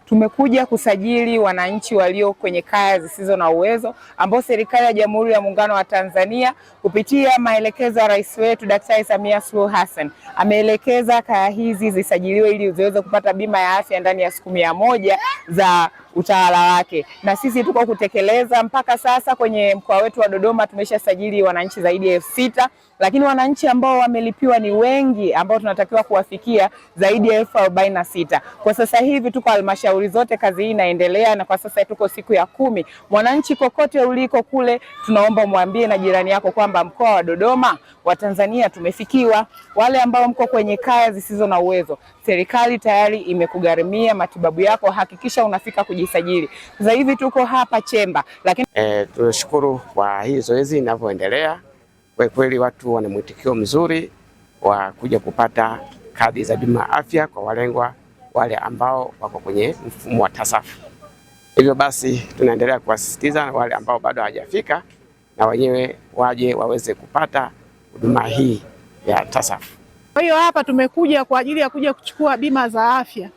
tumekuja kusajili wananchi walio kwenye kaya zisizo na uwezo ambao serikali ya Jamhuri ya Muungano wa Tanzania kupitia maelekezo ya Rais wetu Daktari Samia Suluhu Hassan ameelekeza kaya hizi zisajiliwe ili ziweze kupata bima ya afya ndani ya siku 100 za utawala wake, na sisi tuko kutekeleza. Mpaka sasa kwenye mkoa wetu wa Dodoma tumeshasajili wananchi zaidi ya 6,000, lakini wananchi ambao wamelipiwa ni wengi ambao tunatakiwa kuwafikia zaidi ya 46,000. Kwa sasa hivi tuko halmashauri zote, kazi hii inaendelea, na kwa sasa tuko siku ya 10. Mwananchi kokote uliko kule, tunaomba mwambie na jirani yako kwamba mkoa wa Dodoma wa Tanzania tumefikiwa. Wale ambao mko kwenye kaya zisizo na uwezo, serikali tayari imekugharimia matibabu yako, hakikisha unafika kujisajili. Sasa hivi tuko hapa Chemba, lakini tunashukuru kwa hii zoezi linavyoendelea. Kwa kweli watu wana mwitikio mzuri wa kuja kupata kadi za bima ya afya kwa walengwa wale ambao wako kwenye mfumo wa TASAF. Hivyo basi tunaendelea kuwasisitiza wale ambao bado hawajafika na wenyewe waje waweze kupata huduma hii ya TASAF. Kwa hiyo hapa tumekuja kwa ajili ya kuja kuchukua bima za afya.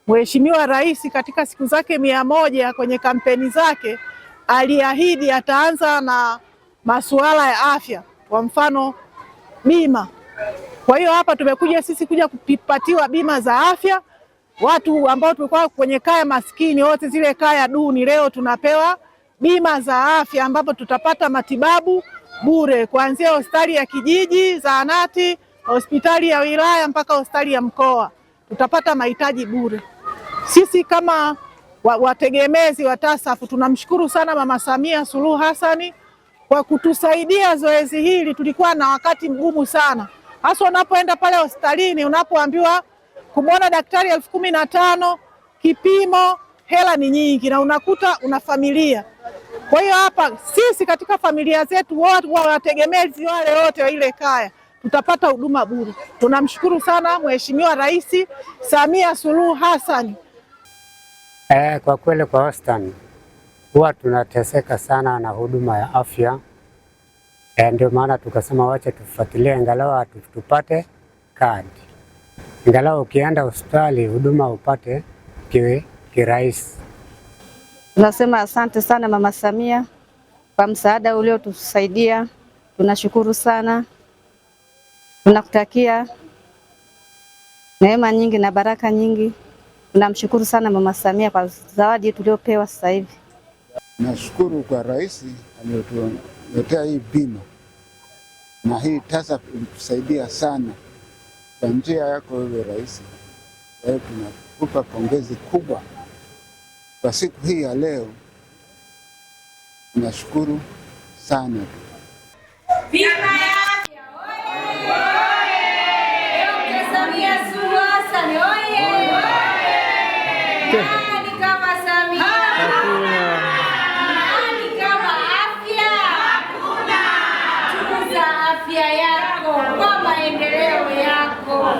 Mheshimiwa Rais katika siku zake 100 kwenye kampeni zake aliahidi ataanza na masuala ya afya, kwa mfano bima. Kwa hiyo hapa tumekuja sisi kuja kupatiwa bima za afya. Watu ambao tulikuwa kwenye kaya maskini, wote zile kaya duni, leo tunapewa bima za afya ambapo tutapata matibabu bure kuanzia hospitali ya kijiji, zahanati, hospitali ya wilaya mpaka hospitali ya mkoa. Tutapata mahitaji bure. Sisi kama wategemezi wa TASAF tunamshukuru sana Mama Samia Suluhu Hassan kwa kutusaidia zoezi hili. Tulikuwa na wakati mgumu sana, hasa unapoenda pale hospitalini unapoambiwa kumwona daktari 15,000, kipimo, hela ni nyingi na unakuta una familia. Kwa hiyo hapa sisi katika familia zetu wote wategemezi wale wote wa ile kaya tutapata huduma bure. Tunamshukuru sana Mheshimiwa Rais Samia Suluhu Hassan. Kwa kweli kwa wastani huwa tunateseka sana na huduma ya afya. Ndio maana tukasema wacha tufuatilie angalau tupate kadi. Angalau ukienda hospitali huduma upate kirahisi. Tunasema asante sana Mama Samia kwa msaada uliotusaidia. Tunashukuru sana. Tunakutakia neema nyingi na baraka nyingi. Tunamshukuru sana Mama Samia kwa zawadi tuliopewa sasa hivi. Nashukuru kwa Rais aliyotuletea hii bima, na hii TASAF ilitusaidia sana kwa njia yako wewe Rais. Kwa hiyo tunakupa pongezi kubwa kwa siku hii ya leo. Tunashukuru sana. Bima ya afya oye! Dkt. Samia Suluhu Hassan oye! Nani kama Samia? Hakuna. Nani kama afya? Hakuna. Tunza afya yako kwa maendeleo yako.